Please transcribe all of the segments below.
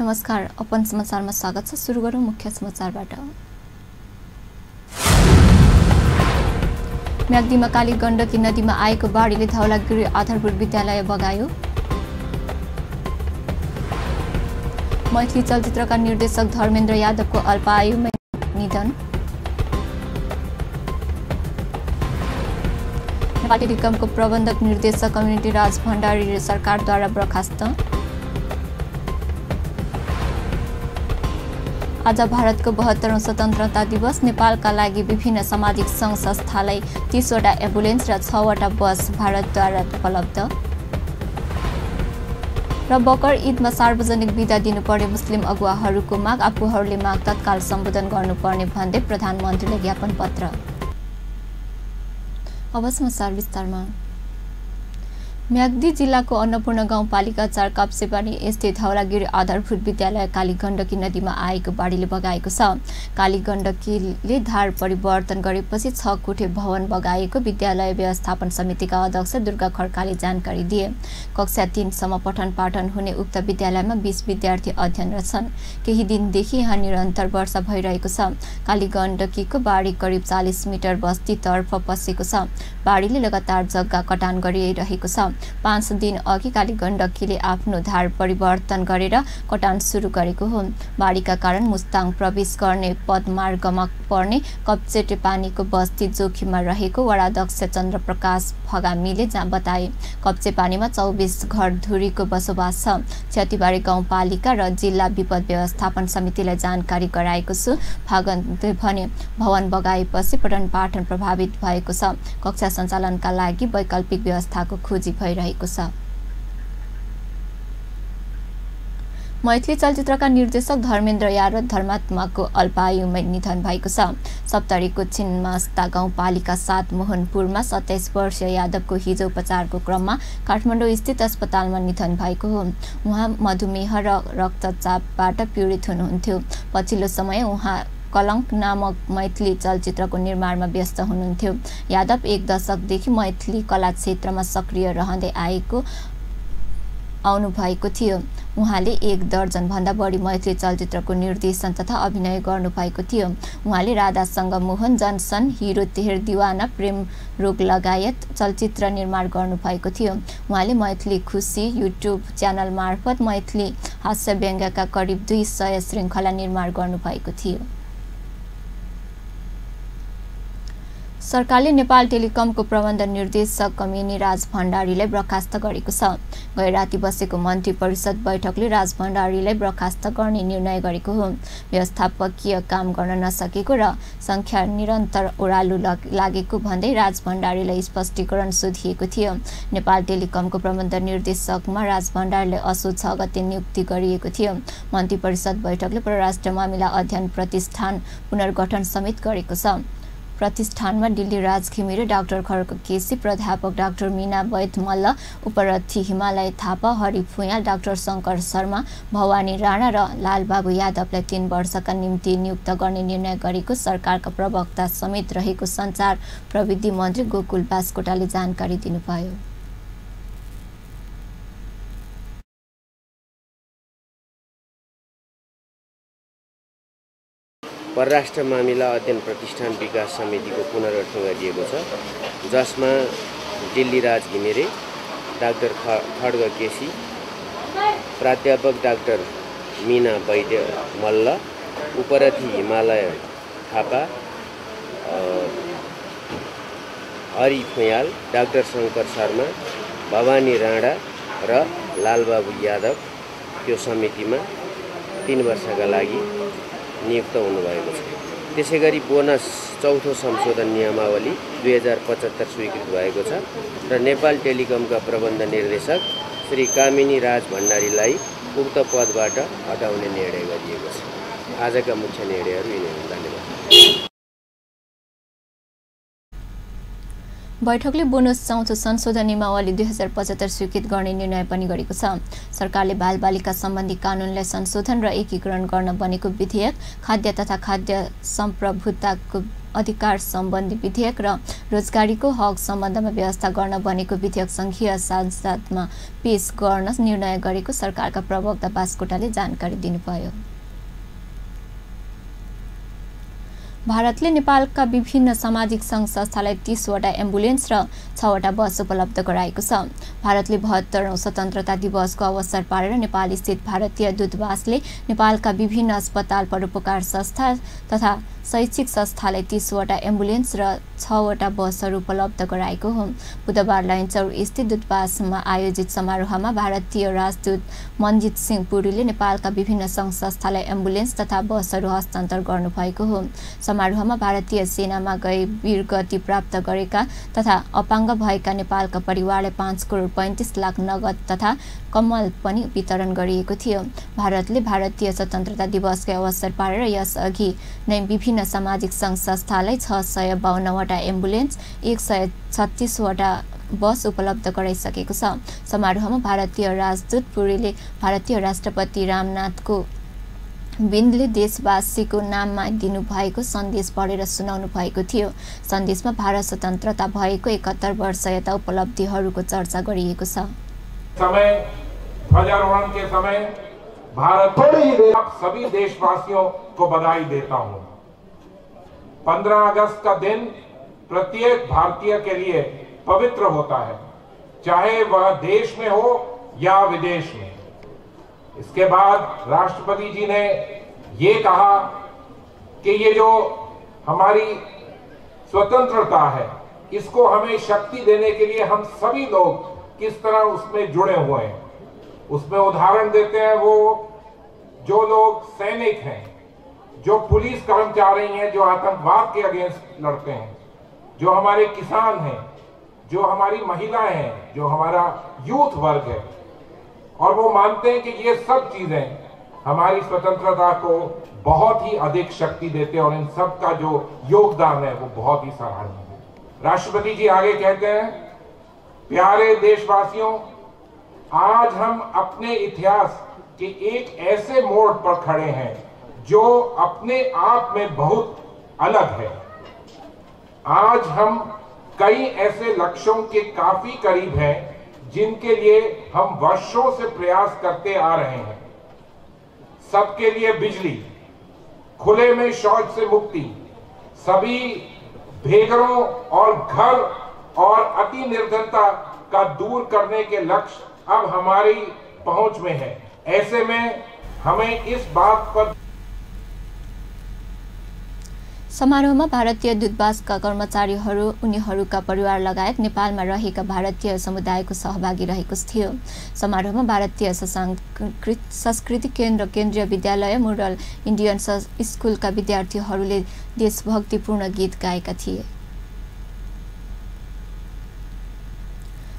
नमस्कार, अपन समाचारमा स्वागत छ। सुरु गरौँ मुख्य समाचारबाट। म्याग्दीमा काली गण्डकी नदीमा आएको बाढीले धौलागिरी आधारभूत विद्यालय बगायो। मैथिली चलचित्रका निर्देशक धर्मेन्द्र यादवको अल्पायुमै निधन। नेपाल टेलिकमको प्रबन्धक निर्देशक कम्युनिटी राज भण्डारी सरकारद्वारा बर्खास्त। आज भारतको 72औं स्वतन्त्रता दिवस। नेपालका लागि विभिन्न सामाजिक सङ्घ संस्थालाई 30वटा एम्बुलेन्स र 6वटा बस भारतद्वारा उपलब्ध। र बकर ईदमा सार्वजनिक बिदा दिनुपर्ने मुस्लिम अगुवाहरूको माग, आफूहरूले माग तत्काल सम्बोधन गर्नुपर्ने भन्दै प्रधानमन्त्रीले ज्ञापन पत्र। अब समाचार विस्तारमा। म्याग्दी जिल्लाको अन्नपूर्ण गाउँपालिका 4 काप्सेपानी स्थित धौलागिरी आधारभूत विद्यालय काली गण्डकी नदीमा आएको बाढीले बगाएको छ। काली गण्डकीले धार परिवर्तन गरेपछि 6 कोठे भवन बगाएको विद्यालय व्यवस्थापन समितिका अध्यक्ष दुर्गा खड्काले जानकारी दिए। कक्षा 3 सम्म पठन पाठन हुने उक्त विद्यालयमा 20 विद्यार्थी अध्ययनरत छन्। केही दिनदेखि यहाँ निरन्तर वर्षा भइरहेको छ। काली गण्डकीको बाढी करिब 40 मिटर बस्तीतर्फ पसेको छ। बाढीले लगातार जग्गा कटान गरिरहेको छ। 5 दिन अघि काली गण्डकीले आफ्नो धार परिवर्तन गरेर कटान सुरु गरेको हो। बाढीका कारण मुस्ताङ प्रवेश गर्ने पदमार्गमा पर्ने कप्चेटे पानीको बस्ती जोखिममा रहेको वडाध्यक्ष चन्द्रप्रकाश फगामीले बताए। कप्चे पानीमा 24 घरधुरीको बसोबास छ। क्षतिबारे गाउँपालिका र जिल्ला विपद व्यवस्थापन समितिलाई जानकारी गराएको छु। फगामले भने भवन बगाएपछि पठन पाठन प्रभावित भएको छ। कक्षा सञ्चालनका लागि वैकल्पिक व्यवस्थाको खोजी भइरहेको छ। मैथिली चलचित्रका निर्देशक धर्मेन्द्र यादव धर्मात्माको अल्पायुमै निधन भएको छ। सप्तरीको छिन्मस्ता गाउँपालिका 7 मोहनपुरमा 27 वर्षीय यादवको हिजो उपचारको क्रममा काठमाडौँ स्थित अस्पतालमा निधन भएको हो। उहाँ मधुमेह र रक्तचापबाट पीडित हुनुहुन्थ्यो। पछिल्लो समय उहाँ कलङ्क नामक मैथिली चलचित्रको निर्माणमा व्यस्त हुनुहुन्थ्यो। यादव 1 दशकदेखि मैथिली कला क्षेत्रमा सक्रिय रहँदै आउनुभएको थियो। उहाँले 1 दर्जनभन्दा बढी मैथिली चलचित्रको निर्देशन तथा अभिनय गर्नुभएको थियो। उहाँले राधासँग मोहन, जनसन, हिरो तेहेर दिवाना, प्रेम रोग लगायत चलचित्र निर्माण गर्नुभएको थियो। उहाँले मैथिली खुसी युट्युब च्यानल मार्फत मैथिली हास्य व्यङ्ग्यका करिब 200 श्रृङ्खला निर्माण गर्नुभएको थियो। सरकारले नेपाल टेलिकमको प्रबन्ध निर्देशक कम्युनिटी राज भण्डारीलाई बर्खास्त गरेको छ। गै राति बसेको मन्त्री परिषद बैठकले राज भण्डारीलाई बर्खास्त गर्ने निर्णय गरेको हो। व्यवस्थापकीय काम गर्न नसकेको र सङ्ख्या निरन्तर ओह्रालो लागेको भन्दै राज भण्डारीलाई स्पष्टीकरण सोधिएको थियो। नेपाल टेलिकमको प्रबन्ध निर्देशकमा राज भण्डारीलाई असोज 6 गते नियुक्ति गरिएको थियो। मन्त्री परिषद बैठकले परराष्ट्र मामिला अध्ययन प्रतिष्ठान पुनर्गठन समेत गरेको छ। प्रतिष्ठानमा दिल्ली राज घिमिरे, डाक्टर खड्ग केसी, प्राध्यापक डाक्टर मीना वैद मल्ल, उपरथी हिमालय थापा, हरि फुयाल, डाक्टर शङ्कर शर्मा, भवानी राणा र लालबाबु यादवलाई 3 वर्षका निम्ति नियुक्त गर्ने निर्णय गरेको सरकारका प्रवक्ता समेत रहेको सञ्चार प्रविधि मन्त्री गोकुल बास्कोटाले जानकारी दिनुभयो। परराष्ट्र मामिला अध्ययन प्रतिष्ठान विकास समितिको पुनर्गठन गरिएको छ, जसमा दिल्ली राज घिमिरे, डाक्टर खड्ग केसी, प्राध्यापक डाक्टर मीना वैद्य मल्ल, उपरथी हिमालय थापा, हरि फुयाल, डाक्टर शङ्कर शर्मा, भवानी राणा र लालबाबु यादव त्यो समितिमा 3 वर्षका लागि नियुक्त हुनुभएको छ। त्यसैगरी बोनस 4थो संशोधन नियमावली 2075 स्वीकृत भएको छ र नेपाल टेलिकमका प्रबन्ध निर्देशक श्री कामिनी राज भण्डारीलाई उक्त पदबाट हटाउने निर्णय गरिएको छ। आजका मुख्य निर्णयहरू यिनै हुन्। धन्यवाद। बैठकले बोनस चौथो संशोधन नियमावली 2075 स्वीकृत गर्ने निर्णय पनि गरेको छ। सरकारले बालबालिका सम्बन्धी कानुनलाई संशोधन र एकीकरण गर्न बनेको विधेयक, खाद्य तथा खाद्य सम्प्रभुताको अधिकार सम्बन्धी विधेयक र रोजगारीको हक सम्बन्धमा व्यवस्था गर्न बनेको विधेयक सङ्घीय संसदमा पेश गर्न निर्णय गरेको सरकारका प्रवक्ता बास्कोटाले जानकारी दिनुभयो। भारतले नेपालका विभिन्न सामाजिक सङ्घ संस्थालाई 30 वटा एम्बुलेन्स र 6 वटा बस उपलब्ध गराएको छ। भारतले 72औं स्वतन्त्रता दिवसको अवसर पारेर नेपाल स्थित भारतीय दूतावासले नेपालका विभिन्न अस्पताल, परोपकार संस्था तथा शैक्षिक संस्थालाई 30 वटा एम्बुलेन्स र 6 वटा बसहरू उपलब्ध गराएको हो। बुधबार लैनचौर स्थित दूतावासमा आयोजित समारोहमा भारतीय राजदूत मनजित सिंह पुरीले नेपालका विभिन्न सङ्घ संस्थालाई एम्बुलेन्स तथा बसहरू हस्तान्तर गर्नुभएको हो। समारोहमा भारतीय सेनामा गई वीरगति प्राप्त गरेका तथा अपाङ्ग भएका नेपालका परिवारलाई 5 करोड 35 लाख नगद तथा कम्मल पनि वितरण गरिएको थियो। भारतले भारतीय स्वतन्त्रता दिवसकै अवसर पारेर यसअघि नै विभिन्न सामाजिक सङ्घ संस्थालाई 652 वटा एम्बुलेन्स, 136 वटा बस उपलब्ध गराइसकेको छ। समारोहमा भारतीय राजदूत पुरीले भारतीय राष्ट्रपति रामनाथको बिन्दले देशवासीको नाममा दिनुभएको सन्देश पढेर सुनाउनु भएको थियो। सन्देशमा भारत स्वतन्त्रता भएको 71 वर्ष यता उपलब्धिहरूको चर्चा गरिएको छ। समय ध्वजारोहण के समय भारत सभी देशवासियों को बधाई देता हूं। 15 अगस्त का दिन प्रत्येक भारतीय के लिए पवित्र होता है, चाहे वह देश में हो या विदेश में। इसके बाद राष्ट्रपति जी ने ये कहा कि ये जो हमारी स्वतंत्रता है, इसको हमें शक्ति देने के लिए हम सभी लोग किस तरह उसमें जुड़े हुए हैं। उसमें उदाहरण देते हैं वो जो लोग सैनिक हैं, जो पुलिस कर्मचारी हैं, जो आतंकवाद के अगेंस्ट लड़ते हैं, जो हमारे किसान हैं, जो हमारी महिलाएं हैं, जो हमारा यूथ वर्ग है। और वो मानते हैं कि ये सब चीजें हमारी स्वतंत्रता को बहुत ही अधिक शक्ति देते हैं और इन सब का जो योगदान है वो बहुत ही सराहनीय है। राष्ट्रपति जी आगे कहते हैं, प्यारे देशवासियों, आज हम अपने इतिहास के एक ऐसे मोड़ पर खड़े हैं जो अपने आप में बहुत अलग है। आज हम कई ऐसे लक्ष्यों के काफी करीब हैं जिनके लिए हम वर्षों से प्रयास करते आ रहे हैं। सबके लिए बिजली, खुले में शौच से मुक्ति, सभी बेघरों और घर और अति निर्धनता का दूर करने के लक्ष्य अब हमारी पहुंच में है। ऐसे में हमें इस बात पर समारोहमा भारतीय दूतावासका कर्मचारीहरू, उनीहरूका परिवार लगायत नेपालमा रहेका भारतीय समुदायको सहभागी रहेको थियो। समारोहमा भारतीय संस्कृति केन्द्र, केन्द्रीय विद्यालय, मोडल इन्डियन स्कुलका विद्यार्थीहरूले देशभक्तिपूर्ण गीत गाएका थिए।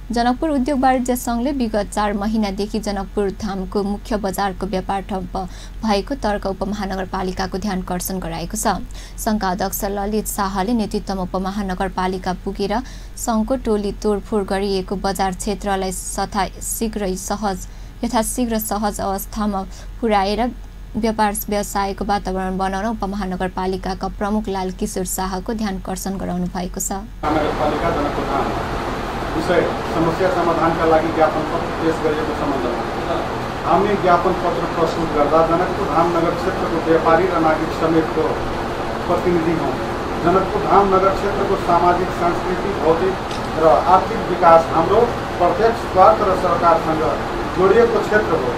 जनकपुर उद्योग वाणिज्य संघले विगत 4 महिनादेखि जनकपुर धामको मुख्य बजारको व्यापार ठप्प भएको तर्क उपमहानगरपालिकाको ध्यानकर्षण गराएको छ। संघका अध्यक्ष ललित शाहले नेतृत्वमा उपमहानगरपालिका पुगेर संघको टोली तोडफोड गरिएको बजार क्षेत्रलाई यथाशीघ्र सहज अवस्थामा पुर्याएर व्यापार व्यवसायको वातावरण बनाउन उपमहानगरपालिकाका प्रमुख लाल किशोर शाहको ध्यानकर्षण गराउनु भएको छ। विषय समस्या समाधानका लागि ज्ञापन पत्र पेश गरिएको सम्बन्धमा हामी ज्ञापन पत्र प्रस्तुत गर्दा जनकपुर धाम नगर क्षेत्रको व्यापारी र नागरिक समेतको प्रतिनिधि हौँ। जनकपुर धाम नगर क्षेत्रको सामाजिक, सांस्कृतिक, भौतिक र आर्थिक विकास हाम्रो प्रत्यक्ष स्वार्थ र सरकारसँग जोडिएको क्षेत्र हो।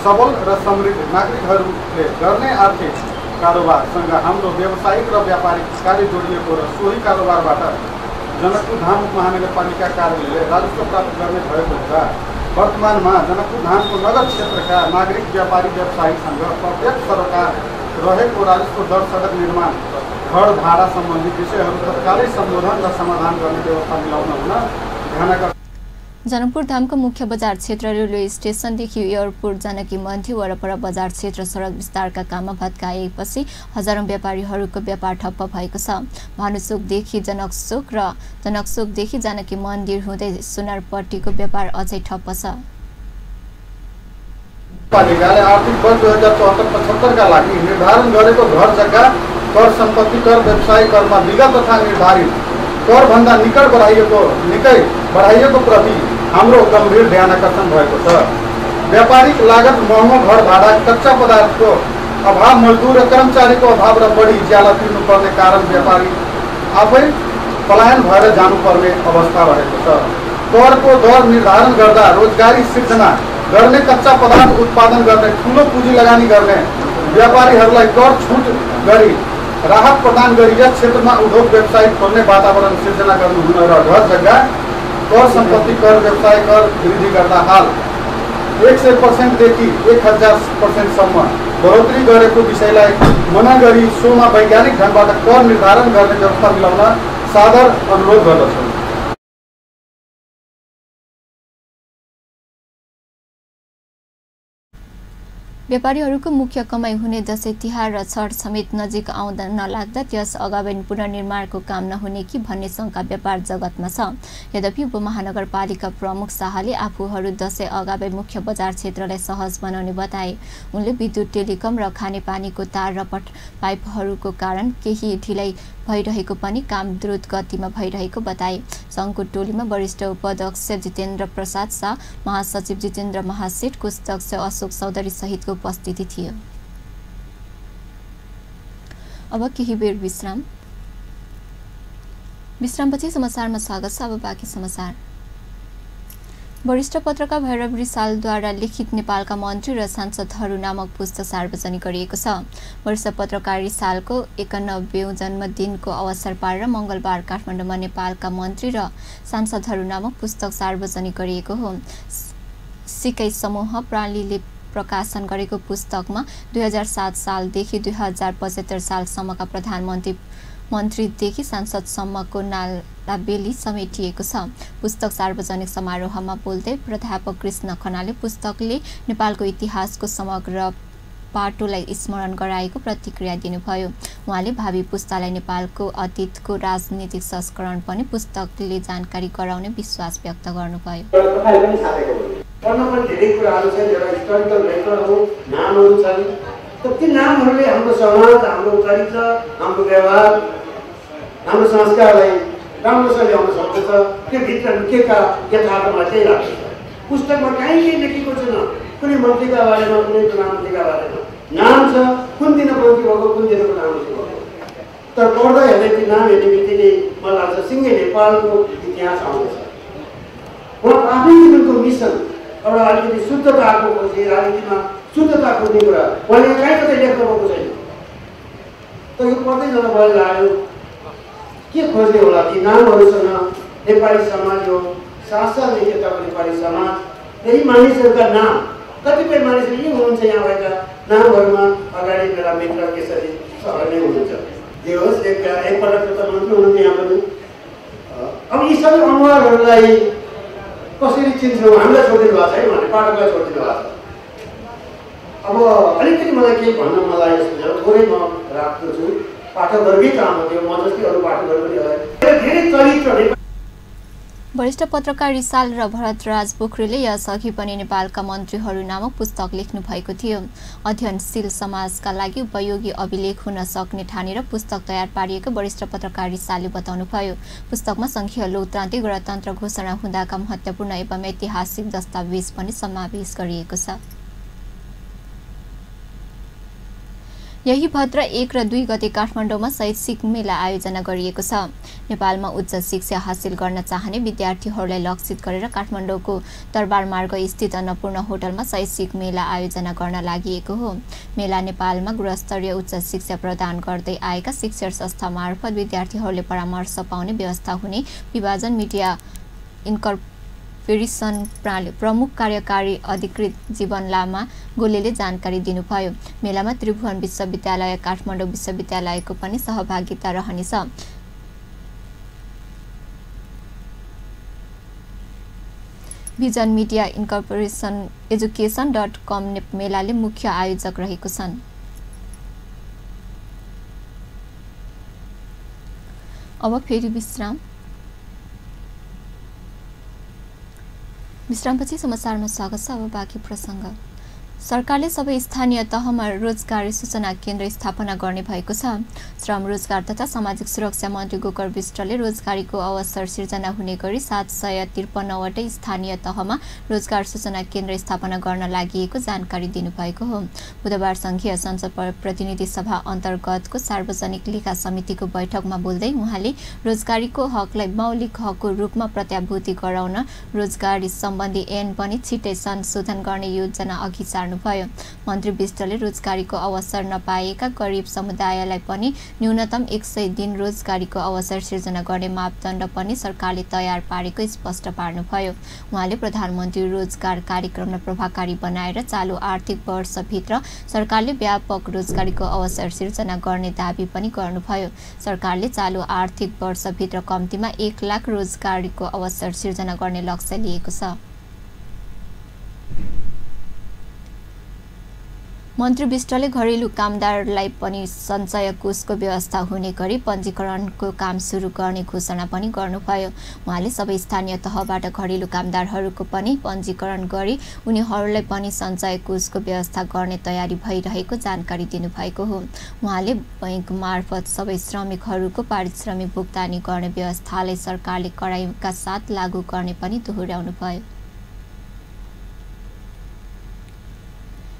सबल र समृद्ध नागरिकहरूले गर्ने आर्थिक कारोबारसँग हाम्रो व्यावसायिक र व्यापारिक कार्य जोडिएको र सोही कारोबारबाट जनकपुर धाम उपमहानगरपालिका कार्यालयले राजस्व प्राप्त गर्ने भएको हुँदा वर्तमानमा जनकपुर धामको नगर क्षेत्रका नागरिक, व्यापारी, व्यवसायीसँग प्रत्यक्ष सरकार रहेको राजस्व दर, सडक निर्माण, घर भाडा सम्बन्धी विषयहरू तत्कालै सम्बोधन र समाधान गर्ने व्यवस्था मिलाउन हुन ध्यानकर्षण। जनकपुर धामको मुख्य बजार क्षेत्र रेलवे स्टेशनदेखि एयरपोर्ट जानकी मन्दिर वरपर बजार क्षेत्र सडक विस्तारका काममा भत्काएपछि हजारौं व्यापारीहरूको व्यापार ठप्प भएको छ। भानुचोकदेखि जनकचोक र जनकचोकदेखि जानकी मन्दिर हुँदै सुनारपट्टिको व्यापार अझै ठप्प छ। पालिकाले आर्थिक वर्ष 2074-75 का लागि निर्धारण गरेको घर जग्गा कर, सम्पत्ति कर, व्यवसाय करमा विगत तथा निर्धारित कर भन्दा निकै बढाइएको प्रति हाम्रो गम्भीर ध्यानाकर्षण भएको छ। व्यापारिक लागत, महँगो घर भाडा, कच्चा पदार्थको अभाव, मजदुर र कर्मचारीको अभाव र बढी ज्याला तिर्नुपर्ने कारण व्यापारी आफै पलायन भएर जानुपर्ने अवस्था रहेको छ। करको दर निर्धारण गर्दा रोजगारी सिर्जना गर्ने, कच्चा पदार्थ उत्पादन गर्ने, ठुलो पुँजी लगानी गर्ने व्यापारीहरूलाई कर छुट गरी राहत प्रदान गरी यस क्षेत्रमा उद्योग व्यवसाय खोल्ने वातावरण सिर्जना गर्नु हुन र घर जग्गा कर, सम्पत्ति कर, व्यवसाय कर वृद्धि गर्दा हाल 100% देखि 1000% सम्म बढोत्तरी गरेको विषयलाई मना गरी सोमा वैज्ञानिक ढङ्गबाट कर निर्धारण गर्ने व्यवस्था मिलाउन सादर अनुरोध गर्दछु। व्यापारीहरूको मुख्य कमाई हुने दशैं तिहार र छठ समेत नजिक आउँदा नलाग्दा त्यस अगावै पुनर्निर्माणको काम नहुने कि भन्ने शंका व्यापार जगतमा छ। यद्यपि उपमहानगरपालिका प्रमुख शाहले आफूहरू दशैं अगावै मुख्य बजार क्षेत्रलाई सहज बनाउने बताए। उनले विद्युत, टेलिकम र खानेपानीको तार र पाइपहरूको कारण केही ढिलाइ भइरहेको पनि काम द्रुत गतिमा भइरहेको बताए। संघको टोलीमा वरिष्ठ उपाध्यक्ष जितेन्द्र प्रसाद शाह, महासचिव जितेन्द्र महासेठ, कोषाध्यक्ष अशोक चौधरी सहितको उपस्थिति थियो। अब केही बेर विश्रामपछि समाचारमा स्वागत छ। अब बाँकी समाचार। वरिष्ठ पत्रकार भैरव रिसालद्वारा लिखित नेपालका मन्त्री र सांसदहरू नामक पुस्तक सार्वजनिक गरिएको छ। वरिष्ठ पत्रकार रिसालको 91औं जन्मदिनको अवसर पारेर मंगलबार काठमाडौँमा नेपालका मन्त्री र सांसदहरू नामक पुस्तक सार्वजनिक गरिएको हो। सिकै समूह प्रालीले प्रकाशन गरेको पुस्तकमा 2007 सालदेखि 2075 सालसम्मका मन्त्रीदेखि सांसदसम्मको नालाबेली समेटिएको छ। पुस्तक सार्वजनिक समारोहमा बोल्दै प्राध्यापक कृष्ण खनालले पुस्तकले नेपालको इतिहासको समग्र पाटोलाई स्मरण गराएको प्रतिक्रिया दिनुभयो। उहाँले भावी पुस्तालाई नेपालको अतीतको राजनीतिक संस्करण पनि पुस्तकले जानकारी गराउने विश्वास व्यक्त गर्नुभयो। पढ्न पनि धेरै कुराहरू छन्, एउटा हिस्टोरिकल रेकर्डहरू, नामहरू छन्। ती नामहरूले हाम्रो समाज, हाम्रो चरित्र, हाम्रो व्यवहार, हाम्रो संस्कारलाई राम्रोसँग ल्याउन सक्दछ। त्यो भित्र लुकेका यथार्थमा चाहिँ लाग्छ। पुस्तकमा कहीँ केही लेखेको छैन कुनै मन्त्रीका बारेमा, कुनै प्रधानमन्त्रीका बारेमा। नाम छ, कुन दिन मन्त्री भएको, कुन दिन प्रधानमन्त्री भएको। तर पढ्दा हेर्दै ती नाम हेर्ने बित्तिकै मलाई लाग्छ सिँगै नेपालको इतिहास आउँदछ। उहाँको आफ्नै जीवनको मिसन एउटा अलिकति शुद्धताको खोजी, राजनीतिमा शुद्धता खोज्ने कुरा उहाँले कहीँ कतै लेख्नु भएको छैन। तर यो पढ्दै जाँदा मलाई लाग्यो के खोज्ने होला ती नामहरूसँग। नेपाली समाज हो, शासन लेखेको नेपाली समाज, यही मानिसहरूका नाम, कतिपय मानिसहरू यी हुनुहुन्छ यहाँ भएका नामहरूमा अगाडि मेरा मित्र केशरी सर नै हुनुहुन्छ। जे होस्, एकपटक प्रधानमन्त्री हुनुहुन्थ्यो यहाँ पनि। अब यी सबै अनुहारहरूलाई कसरी चिन्छौँ? हामीलाई छोडिदिनु भएको छ है, उहाँले पाठकलाई छोडिदिनु भएको छ। अब अलिकति मलाई केही भन्न मलाई थोरै म राख्दछु। पाठकहरूकै काम हो त्यो, म जस्तै अरू पाठकहरू पनि धेरै चरित्र। वरिष्ठ पत्रकार रिसाल र भरतराज पोखरेलले यसअघि पनि नेपालका मन्त्रीहरू नामक पुस्तक लेख्नु भएको थियो। अध्ययनशील समाजका लागि उपयोगी अभिलेख हुन सक्ने ठानेर पुस्तक तयार पारिएको वरिष्ठ पत्रकार रिसालले बताउनुभयो। पुस्तकमा संघीय लोकतान्त्रिक गणतन्त्र घोषणा हुँदाका महत्त्वपूर्ण एवं ऐतिहासिक दस्तावेज पनि समावेश गरिएको छ। यही भद्र 1 र 2 गते काठमाडौँमा शैक्षिक मेला आयोजना गरिएको छ। नेपालमा उच्च शिक्षा हासिल गर्न चाहने विद्यार्थीहरूलाई लक्षित गरेर काठमाडौँको दरबार मार्ग स्थित अन्नपूर्ण होटलमा शैक्षिक मेला आयोजना गर्न लागि हो। मेला नेपालमा गुणस्तरीय उच्च शिक्षा प्रदान गर्दै आएका शिक्षण संस्था मार्फत विद्यार्थीहरूले परामर्श पाउने व्यवस्था हुने विभाजन मिडिया इन्कर्पोरेसन प्रमुख कार्यकारी अधिकृत जीवन लामा गोलेले जानकारी दिनुभयो। मेलामा त्रिभुवन विश्वविद्यालय, काठमाडौँ विश्वविद्यालयको पनि सहभागिता रहनेछ। भिजन मिडिया इन्कर्पोरेसन एजुकेसन.com मेलाले मुख्य आयोजक रहेको छन्। अब फेरि विश्रामपछि समाचारमा स्वागत छ। अब बाँकी प्रसङ्ग। सरकारले सबै स्थानीय तहमा रोजगारी सूचना केन्द्र स्थापना गर्ने भएको छ। श्रम रोजगार तथा सामाजिक सुरक्षा मन्त्री गोकर विष्टले रोजगारीको अवसर सिर्जना हुने गरी 753वटै स्थानीय तहमा रोजगार सूचना केन्द्र स्थापना गर्न लागि जानकारी दिनुभएको हो। बुधबार संघीय संसद प्रतिनिधि सभा अन्तर्गतको सार्वजनिक लेखा समितिको बैठकमा बोल्दै उहाँले रोजगारीको हकलाई मौलिक हकको रूपमा प्रत्याभूति गराउन रोजगारी सम्बन्धी ऐन पनि छिट्टै संशोधन गर्ने योजना अघि सार्नुभयो। मन्त्री विष्टले रोजगारीको अवसर नपाएका गरिब समुदायलाई पनि न्यूनतम 100 दिन रोजगारीको अवसर सिर्जना गर्ने मापदण्ड पनि सरकारले तयार पारेको स्पष्ट पार्नुभयो। उहाँले प्रधानमन्त्री रोजगार कार्यक्रमलाई प्रभावकारी बनाएर चालु आर्थिक वर्षभित्र सरकारले व्यापक रोजगारीको अवसर सिर्जना गर्ने दाबी पनि गर्नुभयो। सरकारले चालु आर्थिक वर्षभित्र कम्तीमा 1 लाख रोजगारीको अवसर सिर्जना गर्ने लक्ष्य लिएको छ। मन्त्री विष्टले घरेलु कामदारलाई पनि सञ्चय कोषको व्यवस्था हुने गरी पञ्जीकरणको काम सुरु गर्ने घोषणा पनि गर्नुभयो। उहाँले सबै स्थानीय तहबाट घरेलु कामदारहरूको पनि पञ्जीकरण गरी उनीहरूलाई पनि सञ्चय कोषको व्यवस्था गर्ने तयारी भइरहेको जानकारी दिनुभएको हो। उहाँले बैंक मार्फत सबै श्रमिकहरूको पारिश्रमिक भुक्तानी गर्ने व्यवस्थालाई सरकारले कडाइका साथ लागू गर्ने पनि दोहोर्याउनुभयो।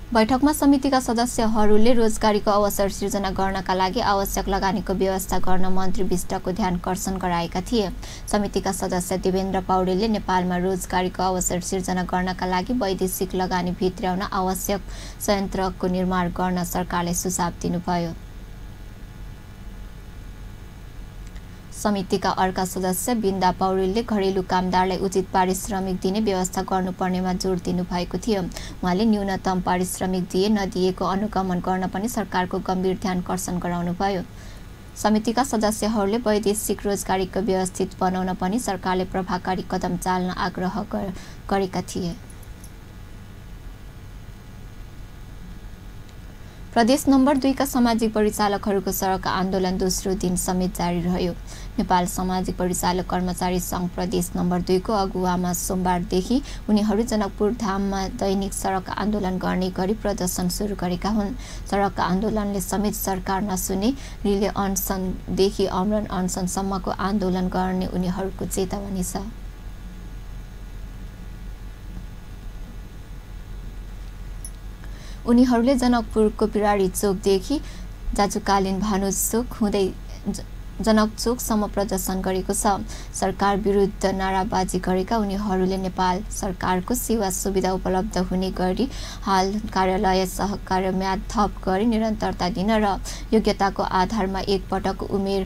बैठकमा समितिका सदस्यहरूले रोजगारीको अवसर सिर्जना गर्नका लागि आवश्यक लगानीको व्यवस्था गर्न मन्त्री विष्टको ध्यानकर्षण गराएका थिए। समितिका सदस्य देवेन्द्र पौडेलले नेपालमा रोजगारीको अवसर सिर्जना गर्नका लागि वैदेशिक लगानी भित्र्याउन आवश्यक संयन्त्रको निर्माण गर्न सरकारले सुझाव दिनुभयो। समितिका अर्का सदस्य बिन्दा पौडेलले घरेलु कामदारलाई उचित पारिश्रमिक दिने व्यवस्था गर्नुपर्नेमा जोड दिनुभएको थियो। उहाँले न्यूनतम पारिश्रमिक दिए नदिएको अनुगमन गर्न पनि सरकारको गम्भीर ध्यानकर्षण गराउनुभयो। समितिका सदस्यहरूले वैदेशिक रोजगारीको व्यवस्थित बनाउन पनि सरकारले प्रभावकारी कदम चाल्न आग्रह गरेका थिए। प्रदेश नम्बर 2 का सामाजिक परिचालकहरूको सडक आन्दोलन दोस्रो दिन समेत जारी रह्यो। नेपाल सामाजिक परिचालक कर्मचारी सङ्घ प्रदेश नम्बर 2 को अगुवामा सोमबारदेखि उनीहरू जनकपुर धाममा दैनिक सडक आन्दोलन गर्ने गरी प्रदर्शन सुरु गरेका हुन्। सडक आन्दोलनले समेत सरकार नसुने रिले अनसनदेखि अमरण अनसनसम्मको आन्दोलन गर्ने उनीहरूको चेतावनी छ। उनीहरूले जनकपुरको बिराडी चोकदेखि जाजुकालीन भानु चोक हुँदै जनक चोकसम्म प्रदर्शन गरेको छ। सरकार विरुद्ध नाराबाजी गरेका उनीहरूले नेपाल सरकारको सेवा सुविधा उपलब्ध हुने गरी हाल कार्यालय सहकार्य म्याद थप गरी निरन्तरता दिन र योग्यताको आधारमा एक पटक उमेर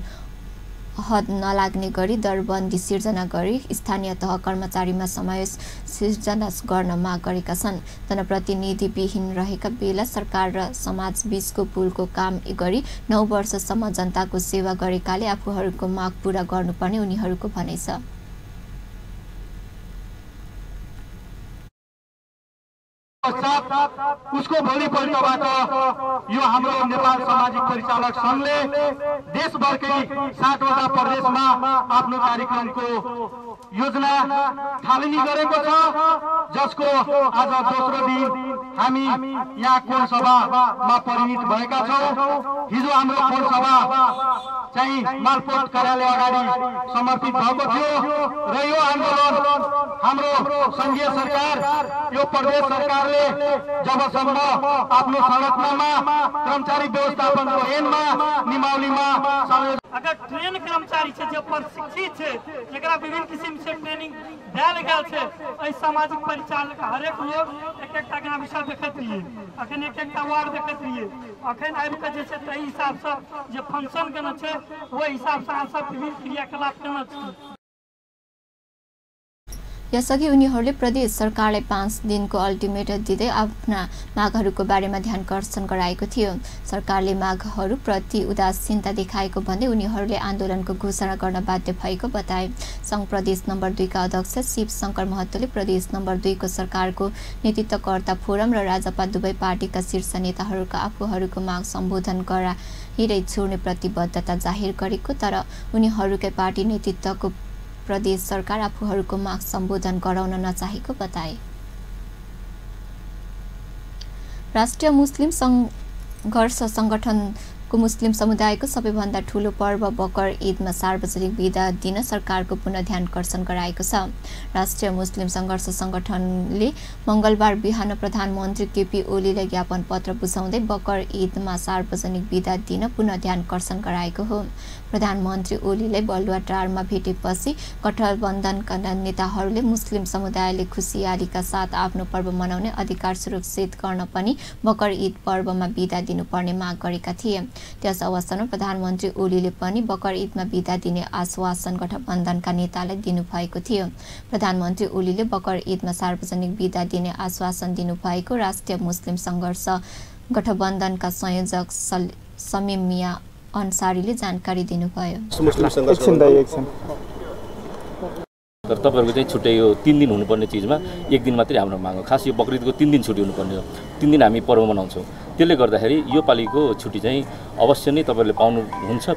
हद नलाग्ने गरी दरबन्दी सिर्जना गरी स्थानीय तह कर्मचारीमा समावेश सिर्जना गर्न माग गरेका छन्। जनप्रतिनिधिविहीन रहेका बेला सरकार र समाज बीचको पुलको काम गरी 9 वर्षसम्म जनताको सेवा गरेकाले आफूहरूको माग पूरा गर्नुपर्ने उनीहरूको भनाइ छ। उसको भोलिपल्टबाट यो हाम्रो नेपाल सामाजिक परिचालक संघले देशभरकै 60वटा प्रदेशमा आफ्नो कार्यक्रमको योजना थालनी गरेको छ, जसको आज दोस्रो दिन हामी यहाँ कोण सभामा परिणत भएका छौँ। हिजो हाम्रो कोण सभा चाहिँ मालपोत कार्यालय अगाडि समर्पित भएको थियो र यो आन्दोलन हाम्रो संघीय सरकार यो प्रदेश सरकारले जबसम्म आफ्नो संरचनामा कर्मचारी व्यवस्थापनको ऐनमा नियमावलीमा अगर ट्रेन कर्मचारी छै जो प्रशिक्षित छै जेकरा विभिन्न किसिम से ट्रेनिंग देल गेल छै, एहि सामाजिक परिचालक हरेक लोग एक-एकटा गाँव विषय देखैत रहिए, अखन एक-एकटा वार्ड देखैत रहिए, अखन आबि कऽ जे छै ताहि हिसाब से जे फंक्शन केना छै ओहि हिसाब से अहाँ सब विभिन्न क्रियाकलाप केना छै। यसअघि उनीहरूले प्रदेश सरकारलाई 5 दिनको अल्टिमेटम दिँदै आफ्ना मागहरूको बारेमा ध्यानकर्षण गराएको थियो। सरकारले मागहरूप्रति उदासीनता देखाएको भन्दै उनीहरूले आन्दोलनको घोषणा गर्न बाध्य भएको बताए। सङ्घ प्रदेश नम्बर 2 का अध्यक्ष शिव शङ्कर महतोले प्रदेश नम्बर 2 को सरकारको नेतृत्वकर्ता फोरम र राजपा दुवै पार्टीका शीर्ष नेताहरूका आफूहरूको माग सम्बोधन गराइरै छोड्ने प्रतिबद्धता जाहेर गरेको, तर उनीहरूकै पार्टी नेतृत्वको प्रदेश सरकार आफूहरूको माग सम्बोधन गराउन नचाहेको बताए। राष्ट्रिय मुस्लिम सङ्घर्ष सङ्गठनको मुस्लिम समुदायको सबैभन्दा ठूलो पर्व बकर ईदमा सार्वजनिक बिदा दिन सरकारको पुनः ध्यानकर्षण गराएको छ। राष्ट्रिय मुस्लिम सङ्घर्ष सङ्गठनले मङ्गलबार बिहान प्रधानमन्त्री केपी ओलीलाई ज्ञापन पत्र बुझाउँदै बकर ईदमा सार्वजनिक बिदा दिन पुनः ध्यानकर्षण गराएको हो। प्रधानमन्त्री ओलीलाई बलुवाटारमा भेटेपछि गठबन्धनका नेताहरूले मुस्लिम समुदायले खुसियालीका साथ आफ्नो पर्व मनाउने अधिकार सुरक्षित गर्न पनि बकर ईद पर्वमा बिदा दिनुपर्ने माग गरेका थिए। त्यस अवसरमा प्रधानमन्त्री ओलीले पनि बकर ईदमा बिदा दिने आश्वासन गठबन्धनका नेतालाई दिनुभएको थियो। प्रधानमन्त्री ओलीले बकर ईदमा सार्वजनिक बिदा दिने आश्वासन दिनुभएको राष्ट्रिय मुस्लिम सङ्घर्ष गठबन्धनका संयोजक समीम मिया अन्सारीले जानकारी दिनुभयो। तर तपाईहरुको चाहिँ छुट्टै यो 3 दिन हुनुपर्ने चीजमा 1 दिन मात्रै हाम्रो माग हो। खास यो बकरिदको 3 दिन छुट्टी हुनुपर्ने हो। 3 दिन हामी पर्व मनाउँछौँ। त्यसले गर्दाखेरि यो पालिको छुट्टी चाहिँ अवश्य नै तपाईहरुले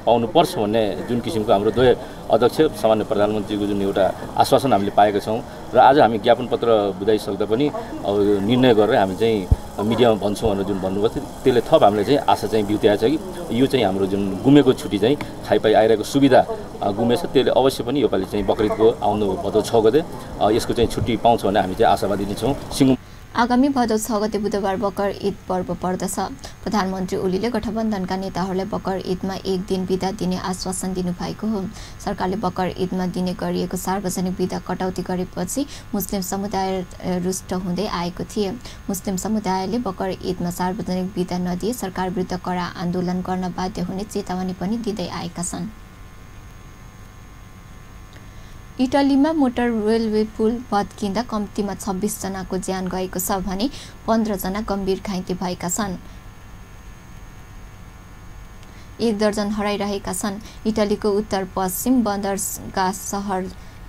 पाउनुपर्छ भन्ने जुन किसिमको हाम्रो दुवै अध्यक्ष सामान्य प्रधानमन्त्रीको जुन एउटा आश्वासन हामीले पाएका छौँ र आज हामी ज्ञापन पत्र बुझाइसक्दा पनि अब निर्णय गरेर हामी चाहिँ मिडियामा भन्छौँ भनेर जुन भन्नुभयो त्यसले थप हामीले चाहिँ आशा चाहिँ बिउत्याएको छ कि यो चाहिँ हाम्रो जुन गुमेको छुट्टी चाहिँ खाइपाई आइरहेको सुविधा गुमेछ, त्यसले अवश्य पनि योपालि चाहिँ बकरिदको आउनु भदौ 6 गते यसको चाहिँ छुट्टी पाउँछ भन्ने हामी चाहिँ आशावादी नै छौँ। आगामी भदौ 6 गते बुधबार बकर ईद पर्व पर्दछ। प्रधानमन्त्री ओलीले गठबन्धनका नेताहरूलाई बकर ईदमा 1 दिन बिदा दिने आश्वासन दिनुभएको हो। सरकारले बकर ईदमा दिने गरिएको सार्वजनिक बिदा कटौती गरेपछि मुस्लिम समुदाय रुष्ट हुँदै आएको थिए। मुस्लिम समुदायले बकर ईदमा सार्वजनिक बिदा नदिए सरकार विरुद्ध कडा आन्दोलन गर्न बाध्य हुने चेतावनी पनि दिँदै आएका छन्। इटलीमा मोटर रेलवे पुल भत्किँदा कम्तीमा 26 जनाको ज्यान गएको छ भने 15 जना गम्भीर घाइते भएका छन्। 1 दर्जन हराइरहेका छन्। इटलीको उत्तर पश्चिम बन्दरगाह सहर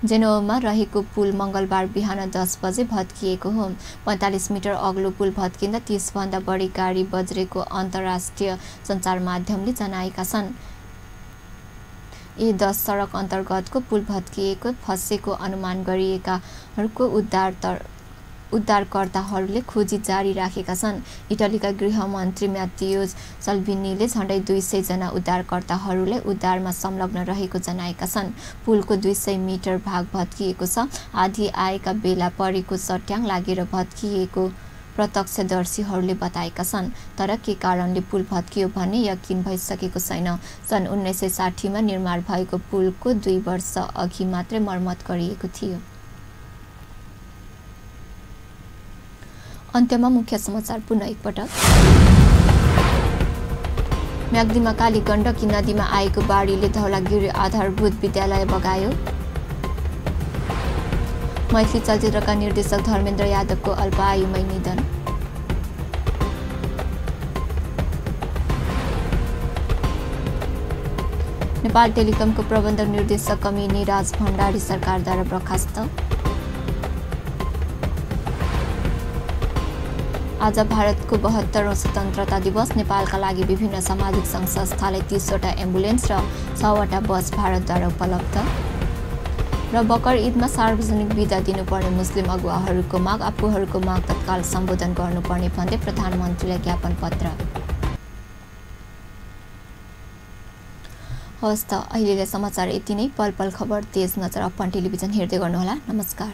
जेनोवामा रहेको पुल मङ्गलबार बिहान 10 बजे भत्किएको हो। 45 मिटर अग्लो पुल भत्किँदा 30 भन्दा बढी गाडी बज्रेको अन्तर्राष्ट्रिय सञ्चार माध्यमले जनाएका छन्। यी 10 सडक अन्तर्गतको पुल भत्किएको फसेको अनुमान गरिएकाहरूको उद्धारकर्ताहरूले खोजी जारी राखेका छन्। इटलीका गृहमन्त्री म्यात्तियो सल्भिनीले झण्डै 200 जना उद्धारकर्ताहरूलाई उद्धारमा संलग्न रहेको जनाएका छन्। पुलको 200 मिटर भाग भत्किएको छ। आधी आएका बेला परेको चट्याङ लागेर भत्किएको प्रत्यक्षदर्शीहरूले बताएका छन्। तर के कारणले पुल भत्कियो भन्ने यकिन भइसकेको छैन। सन् 1960 मा निर्माण भएको पुलको 2 वर्ष अघि मात्रै मर्मत गरिएको थियो। अन्त्यमा मुख्य समाचार पुनः एकपटक। म्याग्दीमा काली गण्डकी नदीमा आएको बाढीले धौलागिरी आधारभूत विद्यालय बगायो। मैथिली चलचित्रका निर्देशक धर्मेन्द्र यादवको अल्पायुमै निधन। नेपाल टेलिकमको प्रबन्ध निर्देशक कमिनी राज भण्डारी सरकारद्वारा बर्खास्त। आज भारतको 72औं स्वतन्त्रता दिवस। नेपालका लागि विभिन्न सामाजिक सङ्घ संस्थाले 30 वटा एम्बुलेन्स र 6 वटा बस भारतद्वारा उपलब्ध। र बकर ईदमा सार्वजनिक बिदा दिनुपर्ने मुस्लिम अगुवाहरूको माग, आफूहरूको माग तत्काल सम्बोधन गर्नुपर्ने भन्दै प्रधानमन्त्रीलाई ज्ञापन पत्र। हवस् त अहिलेलाई समाचार यति नै। पल पल खबर तेज नजर अपन टेलिभिजन हेर्दै गर्नुहोला। नमस्कार।